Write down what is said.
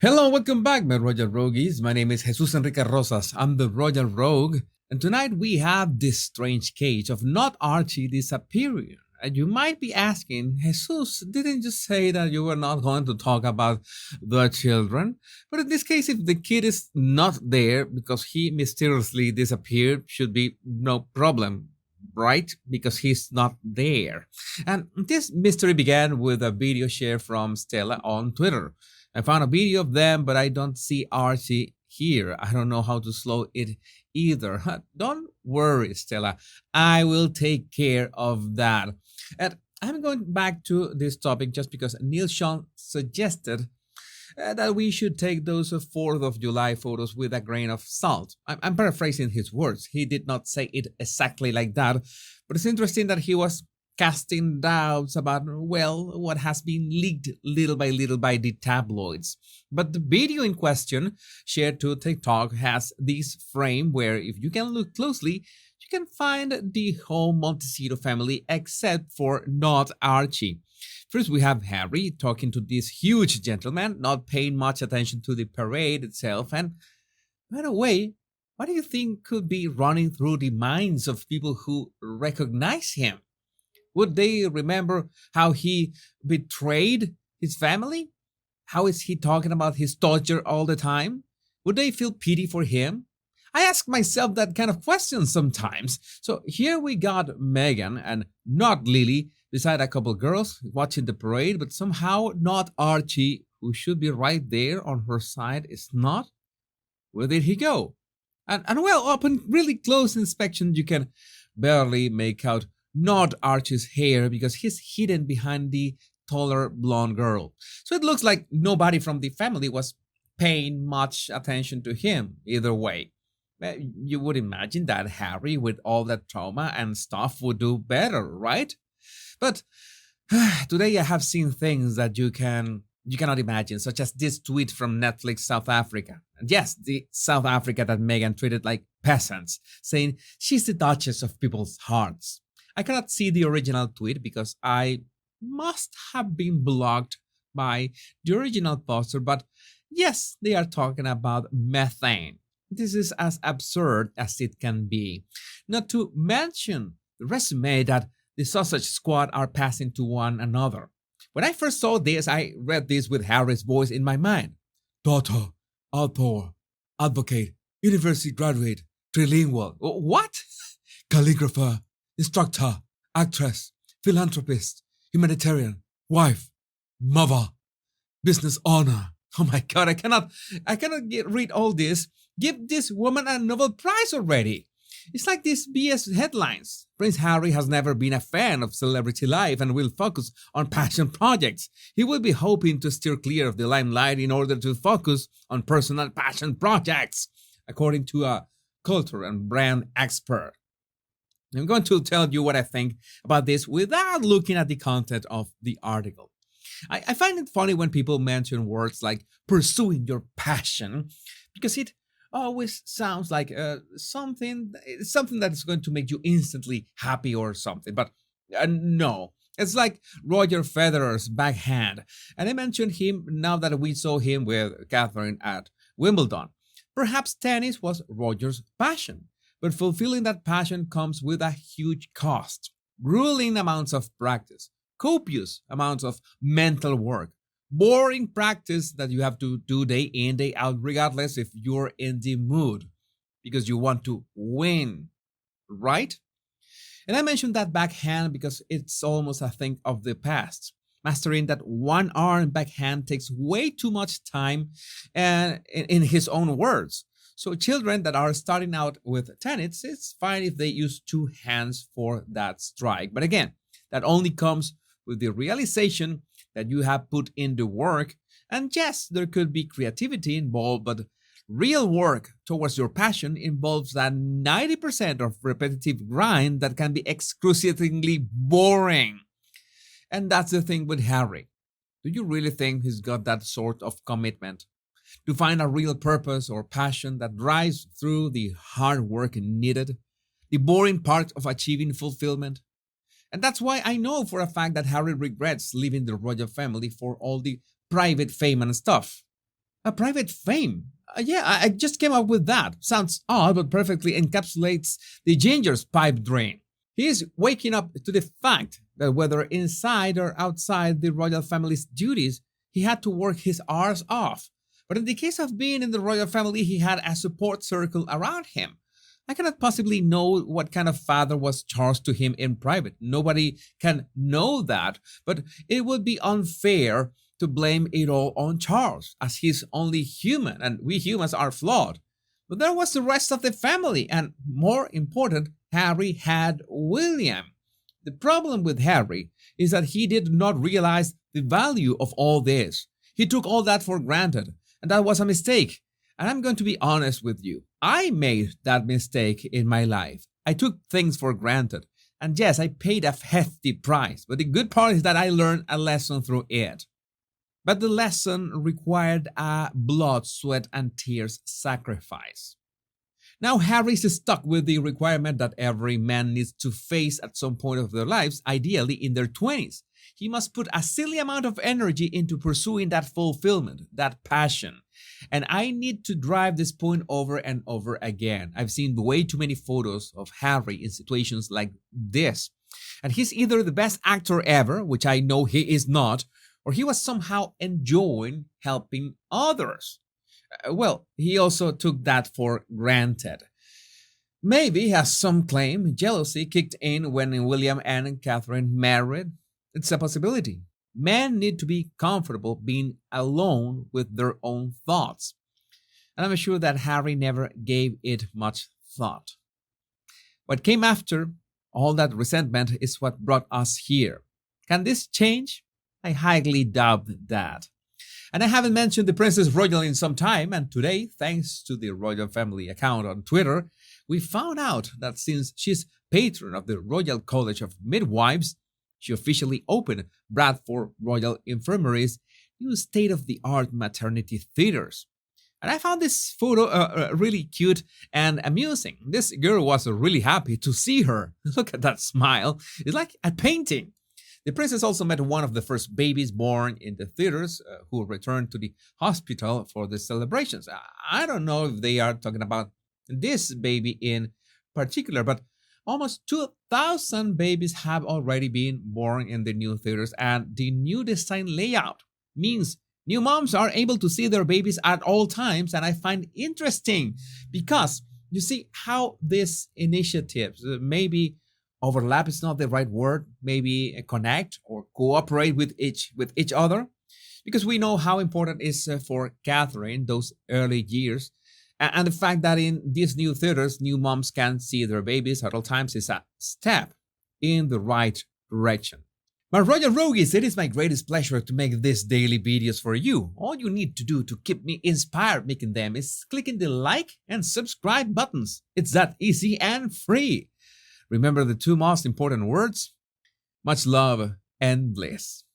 Hello, welcome back, my Royal Rogues. My name is Jesus Enrique Rosas. I'm the Royal Rogue, and tonight we have this strange case of not-Archie disappearing. And you might be asking, Jesus, didn't you say that you were not going to talk about the children? But in this case, if the kid is not there because he mysteriously disappeared, should be no problem, right? Because he's not there. And this mystery began with a video share from Stella on Twitter. I found a video of them, but I don't see Archie here. I don't know how to slow it either. Don't worry, Stella. I will take care of that. And I'm going back to this topic just because Neil Sean suggested that we should take those 4th of July photos with a grain of salt. I'm paraphrasing his words. He did not say it exactly like that, but it's interesting that he was casting doubts about, well, what has been leaked little by the tabloids. But the video in question, shared to TikTok, has this frame where, if you can look closely, you can find the whole Montecito family except for not Archie. First, we have Harry talking to this huge gentleman, not paying much attention to the parade itself. And by the way, what do you think could be running through the minds of people who recognize him? Would they remember how he betrayed his family? How is he talking about his torture all the time? Would they feel pity for him? I ask myself that kind of question sometimes. So here we got Megan and not Lily beside a couple girls watching the parade, but somehow not Archie, who should be right there on her side, is not. Where did he go? And well, upon really close inspection, you can barely make out not Archie's hair because he's hidden behind the taller blonde girl. So it looks like nobody from the family was paying much attention to him either way. You would imagine that Harry, with all that trauma and stuff, would do better, right? But today I have seen things that you cannot imagine, such as this tweet from Netflix South Africa. And yes, the South Africa that Megan treated like peasants, saying she's the Duchess of people's hearts. I cannot see the original tweet because I must have been blocked by the original poster, but yes, they are talking about methane. This is as absurd as it can be. Not to mention the resume that the Sausage Squad are passing to one another. When I first saw this, I read this with Harry's voice in my mind. Daughter, author, advocate, university graduate, trilingual. What? Calligrapher, instructor, actress, philanthropist, humanitarian, wife, mother, business owner. Oh my God, read all this. Give this woman a Nobel Prize already. It's like these BS headlines. Prince Harry has never been a fan of celebrity life and will focus on passion projects. He will be hoping to steer clear of the limelight in order to focus on personal passion projects, according to a culture and brand expert. I'm going to tell you what I think about this without looking at the content of the article. I find it funny when people mention words like pursuing your passion because it always sounds like something that is going to make you instantly happy or something. But no, it's like Roger Federer's backhand. And I mentioned him now that we saw him with Catherine at Wimbledon. Perhaps tennis was Roger's passion, but fulfilling that passion comes with a huge cost. Grueling amounts of practice, copious amounts of mental work, boring practice that you have to do day in, day out, regardless if you're in the mood, because you want to win, right? And I mentioned that backhand because it's almost a thing of the past. Mastering that one arm backhand takes way too much time, and in his own words. So children that are starting out with tennis, it's fine if they use two hands for that strike. But again, that only comes with the realization that you have put in the work. And yes, there could be creativity involved, but real work towards your passion involves that 90% of repetitive grind that can be excruciatingly boring. And that's the thing with Harry. Do you really think he's got that sort of commitment? To find a real purpose or passion that drives through the hard work needed, the boring part of achieving fulfillment? And that's why I know for a fact that Harry regrets leaving the royal family for all the private fame and stuff. A private fame. Yeah, I just came up with that. Sounds odd, but perfectly encapsulates the Ginger's pipe dream. He is waking up to the fact that whether inside or outside the royal family's duties, he had to work his arse off. But in the case of being in the royal family, he had a support circle around him. I cannot possibly know what kind of father was Charles to him in private. Nobody can know that, but it would be unfair to blame it all on Charles, as he's only human and we humans are flawed. But there was the rest of the family, and more important, Harry had William. The problem with Harry is that he did not realize the value of all this. He took all that for granted, and that was a mistake. And I'm going to be honest with you. I made that mistake in my life. I took things for granted. And yes, I paid a hefty price. But the good part is that I learned a lesson through it. But the lesson required a blood, sweat, and tears sacrifice. Now, Harry is stuck with the requirement that every man needs to face at some point of their lives, ideally in their 20s. He must put a silly amount of energy into pursuing that fulfillment, that passion. And I need to drive this point over and over again. I've seen way too many photos of Harry in situations like this. And he's either the best actor ever, which I know he is not, or he was somehow enjoying helping others. Well, he also took that for granted. Maybe, as some claim, jealousy kicked in when William and Catherine married. It's a possibility. Men need to be comfortable being alone with their own thoughts. And I'm sure that Harry never gave it much thought. What came after all that resentment is what brought us here. Can this change? I highly doubt that. And I haven't mentioned the Princess Royal in some time, and today, thanks to the Royal Family account on Twitter, we found out that since she's patron of the Royal College of Midwives, she officially opened Bradford Royal Infirmary's new state-of-the-art maternity theaters. And I found this photo really cute and amusing. This girl was really happy to see her. Look at that smile. It's like a painting. The princess also met one of the first babies born in the theaters who returned to the hospital for the celebrations. I don't know if they are talking about this baby in particular, but almost 2,000 babies have already been born in the new theaters, and the new design layout means new moms are able to see their babies at all times, and I find interesting because you see how these initiatives maybe overlap is not the right word, maybe connect or cooperate with each other, because we know how important it is for Catherine those early years, and the fact that in these new theaters, new moms can see their babies at all times is a step in the right direction. My Royal Rogues, it is my greatest pleasure to make these daily videos for you. All you need to do to keep me inspired making them is clicking the like and subscribe buttons. It's that easy and free. Remember the two most important words? Much love and bliss.